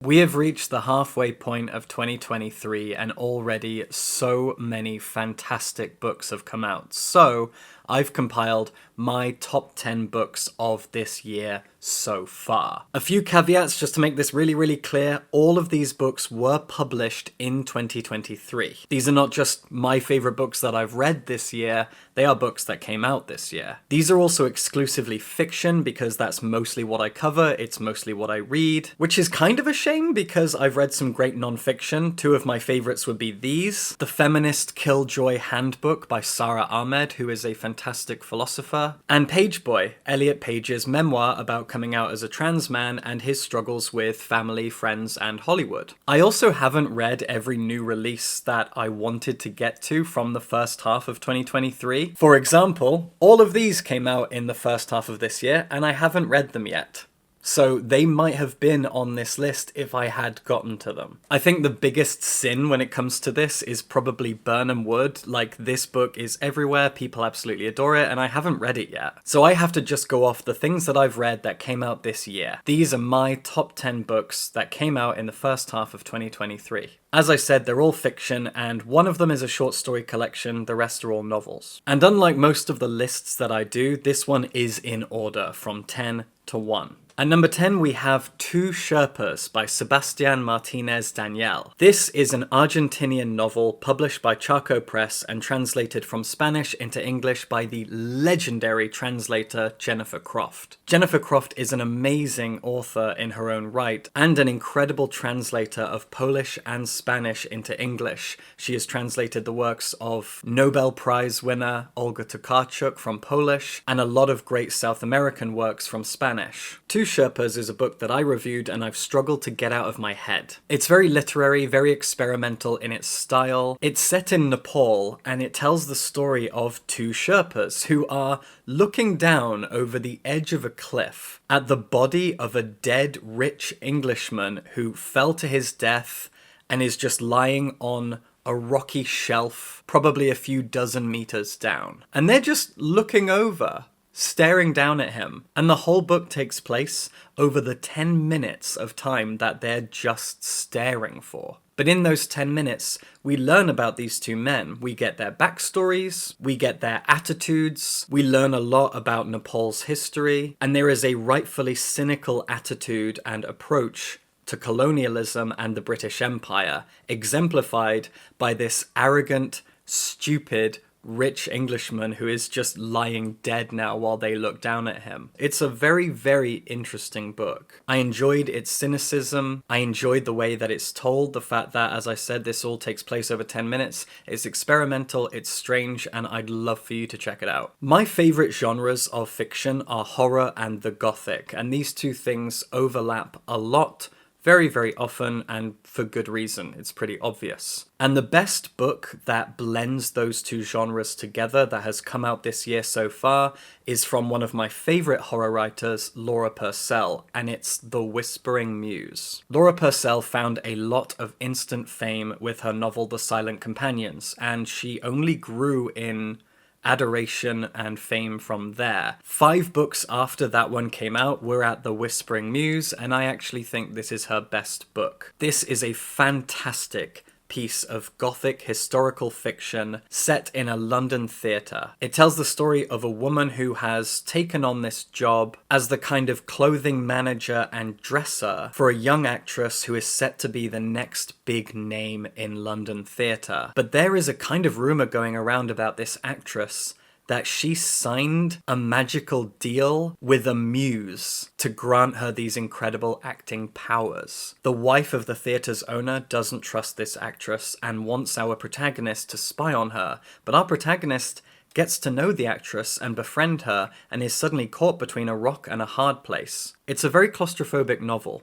We have reached the halfway point of 2023 and already so many fantastic books have come out. So I've compiled my top 10 books of this year so far. A few caveats just to make this really clear. All of these books were published in 2023. These are not just my favorite books that I've read this year, they are books that came out this year. These are also exclusively fiction because that's mostly what I cover, it's mostly what I read, which is kind of a shame because I've read some great non-fiction. Two of my favorites would be these: The Feminist Killjoy Handbook by Sara Ahmed, who is a fantastic philosopher, and Page Boy, Elliot Page's memoir about coming out as a trans man and his struggles with family, friends, and Hollywood. I also haven't read every new release that I wanted to get to from the first half of 2023. For example, all of these came out in the first half of this year, and I haven't read them yet. So they might have been on this list if I had gotten to them. I think the biggest sin when it comes to this is probably Burnham Wood. Like, this book is everywhere, people absolutely adore it, and I haven't read it yet. So I have to just go off the things that I've read that came out this year. These are my top 10 books that came out in the first half of 2023. As I said, they're all fiction, and one of them is a short story collection, the rest are all novels. And unlike most of the lists that I do, this one is in order from 10 to 1. At number 10, we have Two Sherpas by Sebastián Martínez Daniel. This is an Argentinian novel published by Charco Press and translated from Spanish into English by the legendary translator Jennifer Croft. Jennifer Croft is an amazing author in her own right and an incredible translator of Polish and Spanish into English. She has translated the works of Nobel Prize winner Olga Tokarczuk from Polish and a lot of great South American works from Spanish. Two Sherpas is a book that I reviewed and I've struggled to get out of my head. It's very literary, very experimental in its style. It's set in Nepal and it tells the story of two Sherpas who are looking down over the edge of a cliff at the body of a dead rich Englishman who fell to his death and is just lying on a rocky shelf, probably a few dozen meters down. And they're just looking over, staring down at him. And the whole book takes place over the 10 minutes of time that they're just staring for. But in those 10 minutes, we learn about these two men. We get their backstories, we get their attitudes, we learn a lot about Nepal's history, and there is a rightfully cynical attitude and approach to colonialism and the British Empire, exemplified by this arrogant, stupid, rich Englishman who is just lying dead now while they look down at him. It's a very interesting book. I enjoyed its cynicism, I enjoyed the way that it's told, the fact that, as I said, this all takes place over 10 minutes. It's experimental, it's strange, and I'd love for you to check it out. My favourite genres of fiction are horror and the gothic, and these two things overlap a lot, very often, and for good reason. It's pretty obvious. And the best book that blends those two genres together that has come out this year so far is from one of my favourite horror writers, Laura Purcell, and it's The Whispering Muse. Laura Purcell found a lot of instant fame with her novel The Silent Companions, and she only grew in adoration and fame from there. 5 books after that one came out were at The Whispering Muse, and I actually think this is her best book. This is a fantastic piece of gothic historical fiction set in a London theatre. It tells the story of a woman who has taken on this job as the kind of clothing manager and dresser for a young actress who is set to be the next big name in London theatre. But there is a kind of rumour going around about this actress that she signed a magical deal with a muse to grant her these incredible acting powers. The wife of the theatre's owner doesn't trust this actress and wants our protagonist to spy on her, but our protagonist gets to know the actress and befriend her and is suddenly caught between a rock and a hard place. It's a very claustrophobic novel.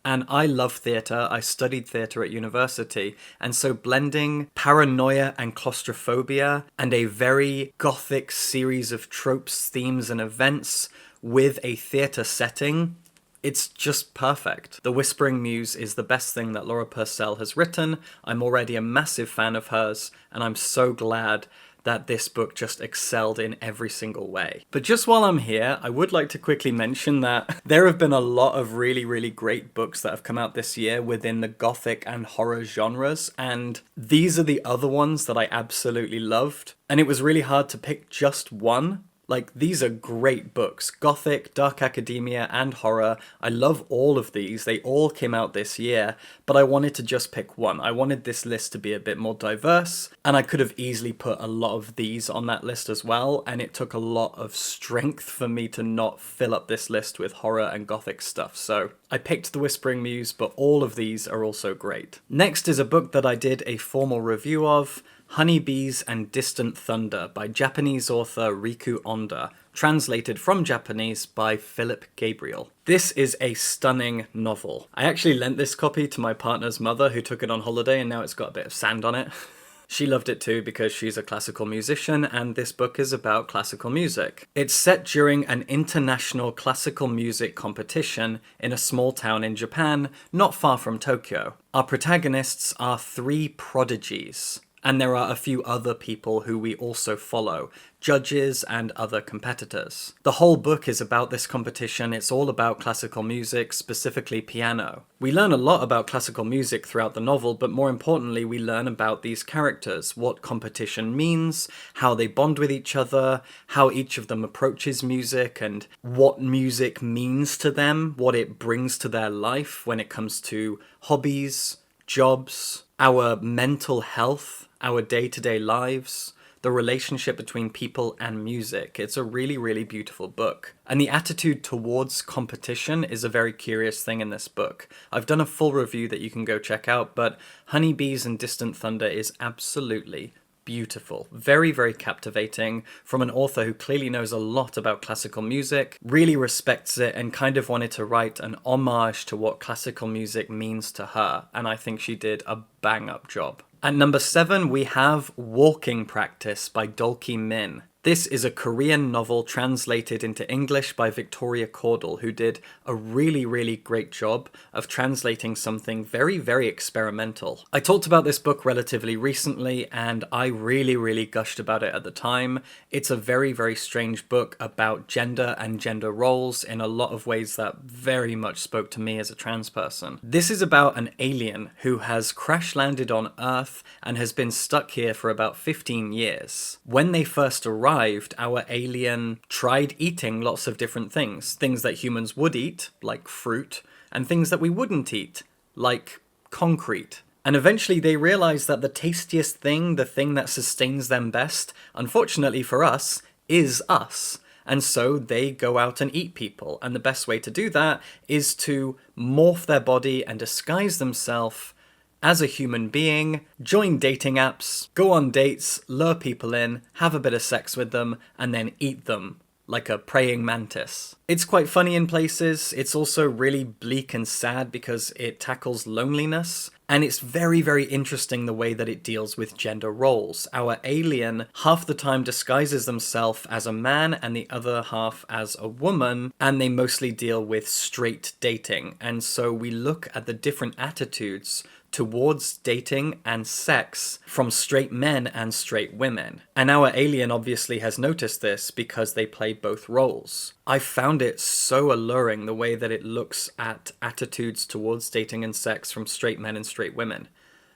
And I love theatre, I studied theatre at university, and so blending paranoia and claustrophobia and a very gothic series of tropes, themes, and events with a theatre setting, it's just perfect. The Whispering Muse is the best thing that Laura Purcell has written. I'm already a massive fan of hers, and I'm so glad that this book just excelled in every single way. But just while I'm here, I would like to quickly mention that there have been a lot of really, really great books that have come out this year within the gothic and horror genres, and these are the other ones that I absolutely loved. And it was really hard to pick just one. Like, these are great books. Gothic, dark academia, and horror. I love all of these. They all came out this year, but I wanted to just pick one. I wanted this list to be a bit more diverse, and I could have easily put a lot of these on that list as well, and it took a lot of strength for me to not fill up this list with horror and gothic stuff. So I picked The Whispering Muse, but all of these are also great. Next is a book that I did a formal review of, Honeybees and Distant Thunder by Japanese author Riku Onda, translated from Japanese by Philip Gabriel. This is a stunning novel. I actually lent this copy to my partner's mother, who took it on holiday, and now it's got a bit of sand on it. She loved it too because she's a classical musician, and this book is about classical music. It's set during an international classical music competition in a small town in Japan, not far from Tokyo. Our protagonists are three prodigies, and there are a few other people who we also follow, judges and other competitors. The whole book is about this competition. It's all about classical music, specifically piano. We learn a lot about classical music throughout the novel, but more importantly, we learn about these characters, what competition means, how they bond with each other, how each of them approaches music, and what music means to them, what it brings to their life when it comes to hobbies, jobs, our mental health, our day-to-day lives, the relationship between people and music. It's a really, really beautiful book. And the attitude towards competition is a very curious thing in this book. I've done a full review that you can go check out, but Honeybees and Distant Thunder is absolutely beautiful. Very, very captivating from an author who clearly knows a lot about classical music, really respects it, and kind of wanted to write an homage to what classical music means to her. And I think she did a bang-up job. At number 7, we have Walking Practice by Dolki Min. This is a Korean novel translated into English by Victoria Caudle, who did a really, really great job of translating something very, very experimental. I talked about this book relatively recently, and I really, really gushed about it at the time. It's a very, very strange book about gender and gender roles in a lot of ways that very much spoke to me as a trans person. This is about an alien who has crash-landed on Earth and has been stuck here for about 15 years. When they first arrived, our alien tried eating lots of different things. Things that humans would eat, like fruit, and things that we wouldn't eat, like concrete. And eventually they realized that the tastiest thing, the thing that sustains them best, unfortunately for us, is us. And so they go out and eat people. And the best way to do that is to morph their body and disguise themselves as a human being, join dating apps, go on dates, lure people in, have a bit of sex with them, and then eat them like a praying mantis. It's quite funny in places. It's also really bleak and sad because it tackles loneliness. And it's very, very interesting the way that it deals with gender roles. Our alien half the time disguises themselves as a man and the other half as a woman, and they mostly deal with straight dating. And so we look at the different attitudes towards dating and sex from straight men and straight women. And our alien obviously has noticed this because they play both roles. I found it so alluring the way that it looks at attitudes towards dating and sex from straight men and straight women.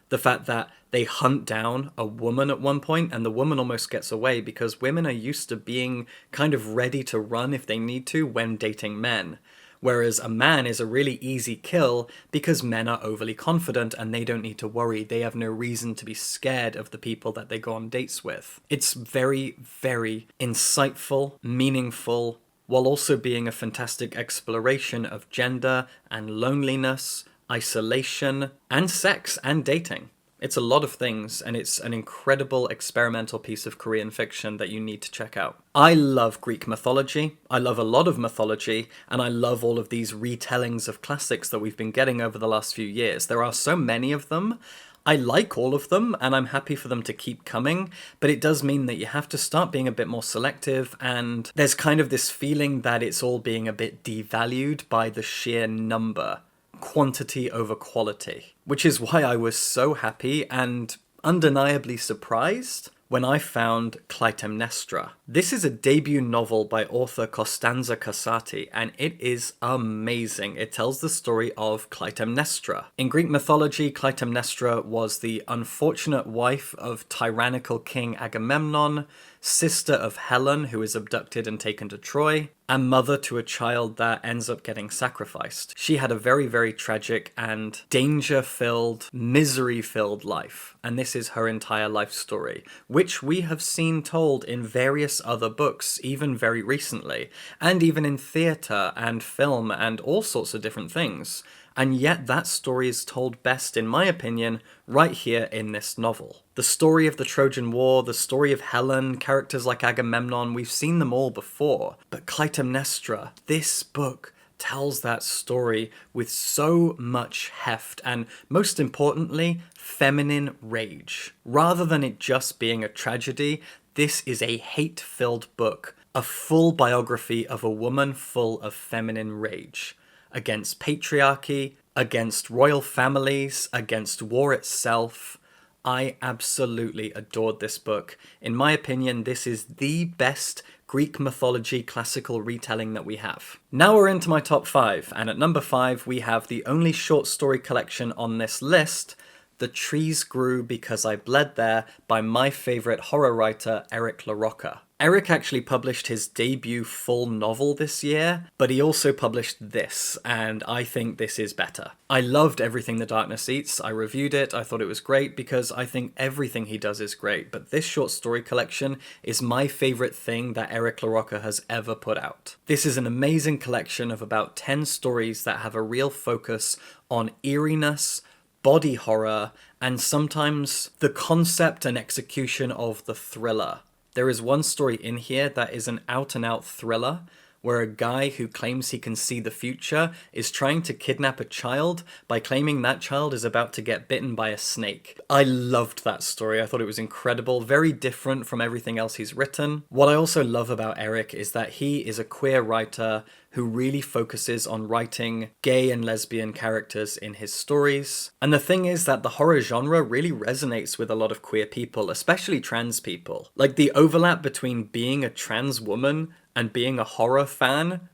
The fact that they hunt down a woman at one point and the woman almost gets away because women are used to being kind of ready to run if they need to when dating men. Whereas a man is a really easy kill because men are overly confident and they don't need to worry. They have no reason to be scared of the people that they go on dates with. It's very, very insightful, meaningful, while also being a fantastic exploration of gender and loneliness, isolation, and sex and dating. It's a lot of things, and it's an incredible experimental piece of Korean fiction that you need to check out. I love Greek mythology, I love a lot of mythology, and I love all of these retellings of classics that we've been getting over the last few years. There are so many of them. I like all of them, and I'm happy for them to keep coming, but it does mean that you have to start being a bit more selective, and there's kind of this feeling that it's all being a bit devalued by the sheer number. Quantity over quality, which is why I was so happy and undeniably surprised when I found Clytemnestra. This is a debut novel by author Costanza Casati, and it is amazing. It tells the story of Clytemnestra. In Greek mythology, Clytemnestra was the unfortunate wife of tyrannical king Agamemnon, sister of Helen, who is abducted and taken to Troy, and mother to a child that ends up getting sacrificed. She had a very, very tragic and danger-filled, misery-filled life, and this is her entire life story, which we have seen told in various other books, even very recently, and even in theatre and film and all sorts of different things. And yet that story is told best, in my opinion, right here in this novel. The story of the Trojan War, the story of Helen, characters like Agamemnon, we've seen them all before. But Clytemnestra, this book, tells that story with so much heft and, most importantly, feminine rage. Rather than it just being a tragedy, this is a hate-filled book, a full biography of a woman full of feminine rage. Against patriarchy, against royal families, against war itself. I absolutely adored this book. In my opinion, this is the best Greek mythology classical retelling that we have. Now we're into my top 5, and at number 5 we have the only short story collection on this list, The Trees Grew Because I Bled There, by my favourite horror writer, Eric LaRocca. Eric actually published his debut full novel this year, but he also published this, and I think this is better. I loved Everything the Darkness Eats. I reviewed it. I thought it was great because I think everything he does is great, but this short story collection is my favourite thing that Eric LaRocca has ever put out. This is an amazing collection of about 10 stories that have a real focus on eeriness, body horror, and sometimes the concept and execution of the thriller. There is one story in here that is an out-and-out thriller, where a guy who claims he can see the future is trying to kidnap a child by claiming that child is about to get bitten by a snake. I loved that story. I thought it was incredible, very different from everything else he's written. What I also love about Eric is that he is a queer writer who really focuses on writing gay and lesbian characters in his stories. And the thing is that the horror genre really resonates with a lot of queer people, especially trans people. Like, the overlap between being a trans woman and being a horror fan,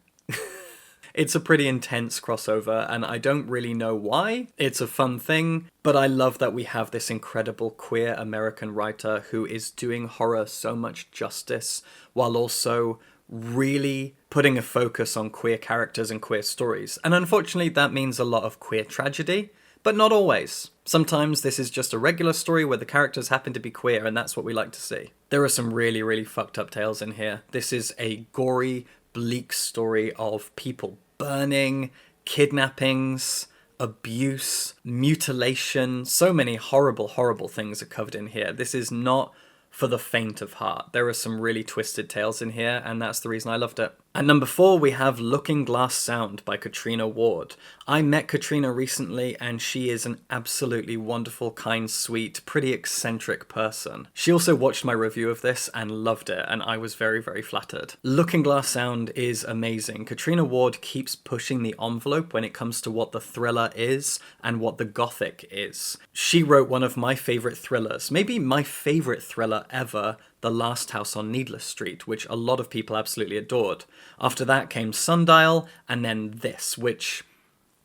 it's a pretty intense crossover, and I don't really know why. It's a fun thing, but I love that we have this incredible queer American writer who is doing horror so much justice, while also really putting a focus on queer characters and queer stories. And unfortunately, that means a lot of queer tragedy, but not always. Sometimes this is just a regular story where the characters happen to be queer, and that's what we like to see. There are some really, really fucked up tales in here. This is a gory, bleak story of people burning, kidnappings, abuse, mutilation. So many horrible, horrible things are covered in here. This is not for the faint of heart. There are some really twisted tales in here, and that's the reason I loved it. At number 4, we have Looking Glass Sound by Katrina Ward. I met Katrina recently, and she is an absolutely wonderful, kind, sweet, pretty eccentric person. She also watched my review of this and loved it, and I was very, very flattered. Looking Glass Sound is amazing. Katrina Ward keeps pushing the envelope when it comes to what the thriller is and what the gothic is. She wrote one of my favourite thrillers, maybe my favourite thriller ever, The Last House on Needless Street, which a lot of people absolutely adored. After that came Sundial, and then this, which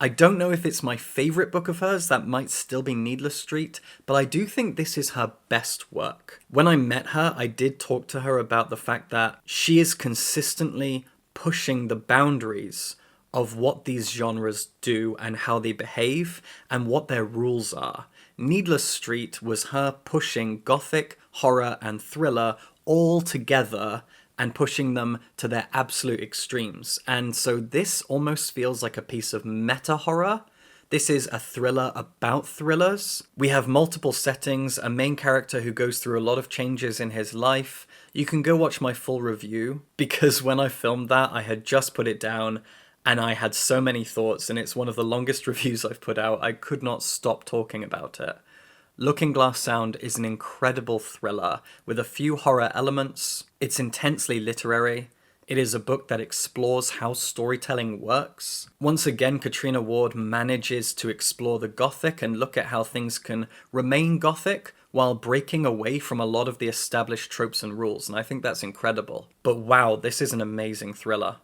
I don't know if it's my favourite book of hers. That might still be Needless Street, but I do think this is her best work. When I met her, I did talk to her about the fact that she is consistently pushing the boundaries of what these genres do and how they behave and what their rules are. Needless Street was her pushing gothic, horror, and thriller all together and pushing them to their absolute extremes. And so this almost feels like a piece of meta-horror. This is a thriller about thrillers. We have multiple settings, a main character who goes through a lot of changes in his life. You can go watch my full review, because when I filmed that, I had just put it down and I had so many thoughts, and it's one of the longest reviews I've put out. I could not stop talking about it. Looking Glass Sound is an incredible thriller with a few horror elements. It's intensely literary. It is a book that explores how storytelling works. Once again, Katrina Ward manages to explore the Gothic and look at how things can remain Gothic while breaking away from a lot of the established tropes and rules, and I think that's incredible. But wow, this is an amazing thriller.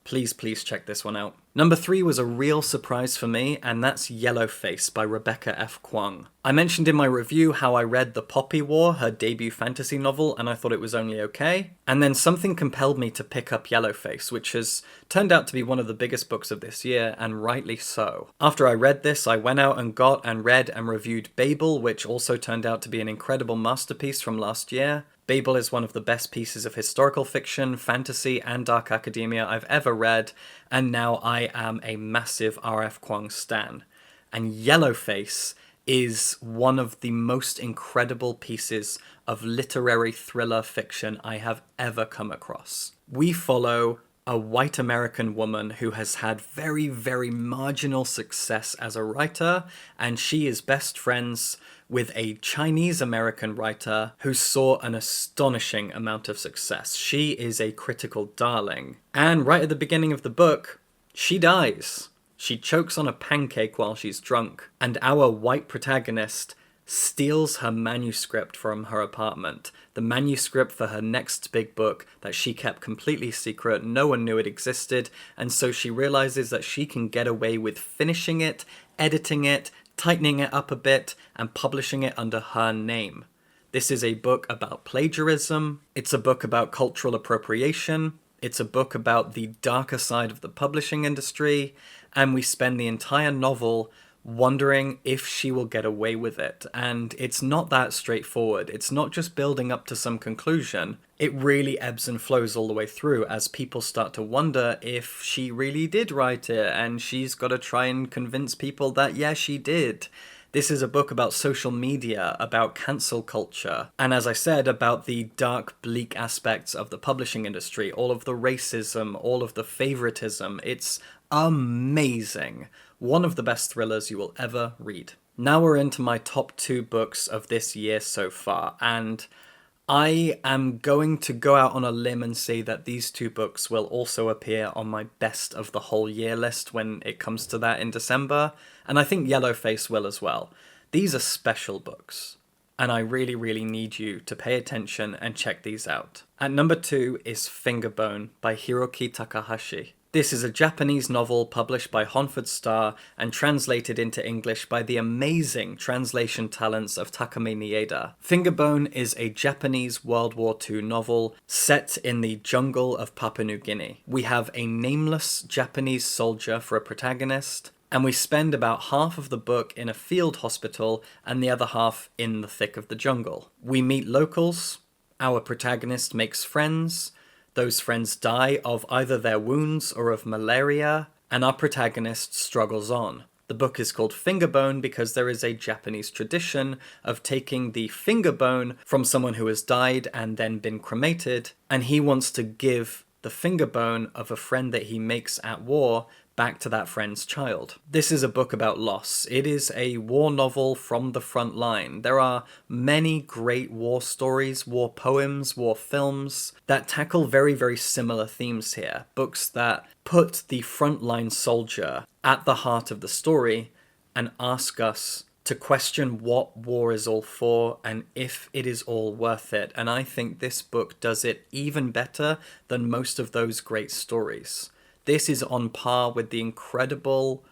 Please, please check this one out. Number 3 was a real surprise for me, and that's Yellowface by Rebecca F. Kuang. I mentioned in my review how I read The Poppy War, her debut fantasy novel, and I thought it was only okay. And then something compelled me to pick up Yellowface, which has turned out to be one of the biggest books of this year, and rightly so. After I read this, I went out and got and read and reviewed Babel, which also turned out to be an incredible masterpiece from last year. Babel is one of the best pieces of historical fiction, fantasy, and dark academia I've ever read, and now I am a massive R.F. Kuang stan. And Yellowface is one of the most incredible pieces of literary thriller fiction I have ever come across. We follow a white American woman who has had very, very marginal success as a writer, and she is best friends with a Chinese American writer who saw an astonishing amount of success. She is a critical darling. And right at the beginning of the book, she dies. She chokes on a pancake while she's drunk, and our white protagonist steals her manuscript from her apartment. The manuscript for her next big book that she kept completely secret. No one knew it existed, and so she realizes that she can get away with finishing it, editing it, tightening it up a bit, and publishing it under her name. This is a book about plagiarism. It's a book about cultural appropriation. It's a book about the darker side of the publishing industry, and we spend the entire novel wondering if she will get away with it. And it's not that straightforward. It's not just building up to some conclusion. It really ebbs and flows all the way through as people start to wonder if she really did write it, and she's got to try and convince people that, yeah, she did. This is a book about social media, about cancel culture, and as I said, about the dark, bleak aspects of the publishing industry, all of the racism, all of the favoritism. It's amazing. One of the best thrillers you will ever read. Now we're into my top 2 books of this year so far, and I am going to go out on a limb and say that these 2 books will also appear on my best of the whole year list when it comes to that in December, and I think Yellowface will as well. These are special books, and I really, really need you to pay attention and check these out. At number 2 is Fingerbone by Hiroki Takahashi. This is a Japanese novel published by Honford Star and translated into English by the amazing translation talents of Takami Nieda. Fingerbone is a Japanese World War II novel set in the jungle of Papua New Guinea. We have a nameless Japanese soldier for a protagonist, and we spend about half of the book in a field hospital and the other half in the thick of the jungle. We meet locals, our protagonist makes friends, those friends die of either their wounds or of malaria, and our protagonist struggles on. The book is called Fingerbone because there is a Japanese tradition of taking the finger bone from someone who has died and then been cremated, and he wants to give the finger bone of a friend that he makes at war back to that friend's child. This is a book about loss. It is a war novel from the front line. There are many great war stories, war poems, war films that tackle very, very similar themes here. Books that put the frontline soldier at the heart of the story and ask us to question what war is all for and if it is all worth it. And I think this book does it even better than most of those great stories. This is on par with the incredible,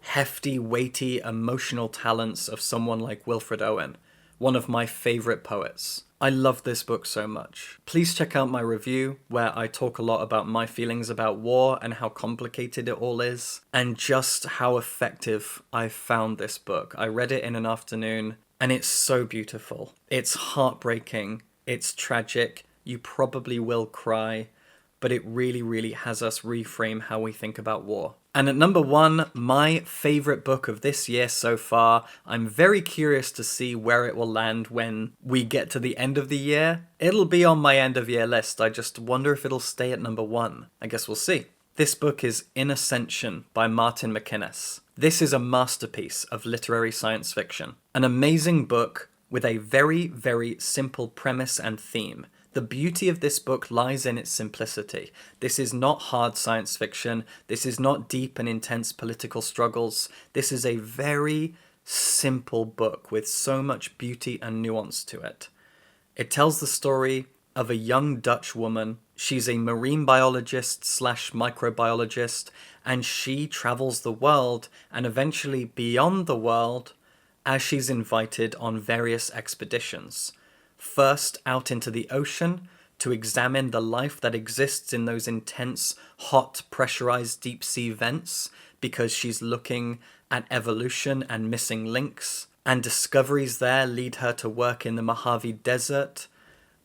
hefty, weighty, emotional talents of someone like Wilfred Owen, one of my favourite poets. I love this book so much. Please check out my review, where I talk a lot about my feelings about war and how complicated it all is, and just how effective I found this book. I read it in an afternoon, and it's so beautiful. It's heartbreaking, it's tragic, you probably will cry, but it really, really has us reframe how we think about war. And at number 1, my favourite book of this year so far. I'm very curious to see where it will land when we get to the end of the year. It'll be on my end of year list. I just wonder if it'll stay at number 1. I guess we'll see. This book is In Ascension by Martin McInnes. This is a masterpiece of literary science fiction. An amazing book with a very, very simple premise and theme. The beauty of this book lies in its simplicity. This is not hard science fiction. This is not deep and intense political struggles. This is a very simple book with so much beauty and nuance to it. It tells the story of a young Dutch woman. She's a marine biologist slash microbiologist, and she travels the world and eventually beyond the world as she's invited on various expeditions. First out into the ocean to examine the life that exists in those intense, hot, pressurized deep sea vents, because she's looking at evolution and missing links. And discoveries there lead her to work in the Mojave Desert.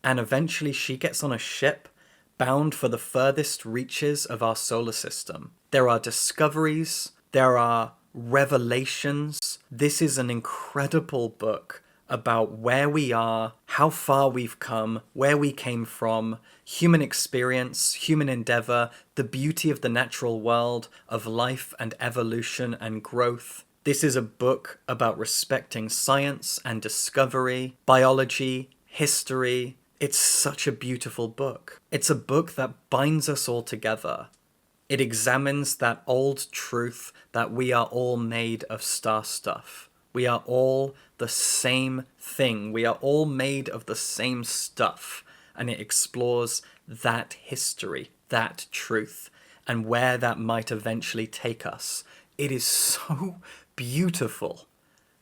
And eventually she gets on a ship bound for the furthest reaches of our solar system. There are discoveries, there are revelations. This is an incredible book about where we are, how far we've come, where we came from, human experience, human endeavor, the beauty of the natural world, of life and evolution and growth. This is a book about respecting science and discovery, biology, history. It's such a beautiful book. It's a book that binds us all together. It examines that old truth that we are all made of star stuff. We are all the same thing. We are all made of the same stuff. And it explores that history, that truth, and where that might eventually take us. It is so beautiful.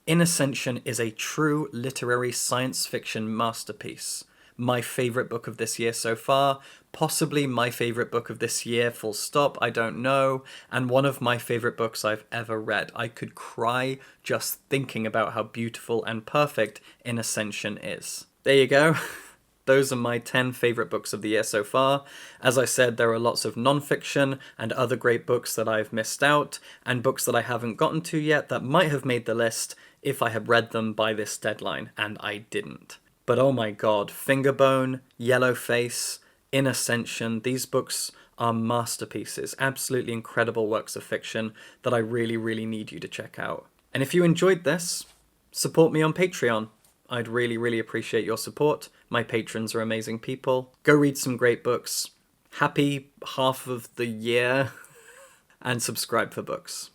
In Ascension is a true literary science fiction masterpiece. My favorite book of this year so far, possibly my favorite book of this year, full stop, I don't know, and one of my favorite books I've ever read. I could cry just thinking about how beautiful and perfect In Ascension is. There you go. Those are my 10 favorite books of the year so far. As I said, there are lots of non-fiction and other great books that I've missed out, and books that I haven't gotten to yet that might have made the list if I had read them by this deadline, and I didn't. But oh my god, Fingerbone, Yellowface, In Ascension, these books are masterpieces, absolutely incredible works of fiction that I really, really need you to check out. And if you enjoyed this, support me on Patreon. I'd really, really appreciate your support. My patrons are amazing people. Go read some great books. Happy half of the year. And subscribe for books.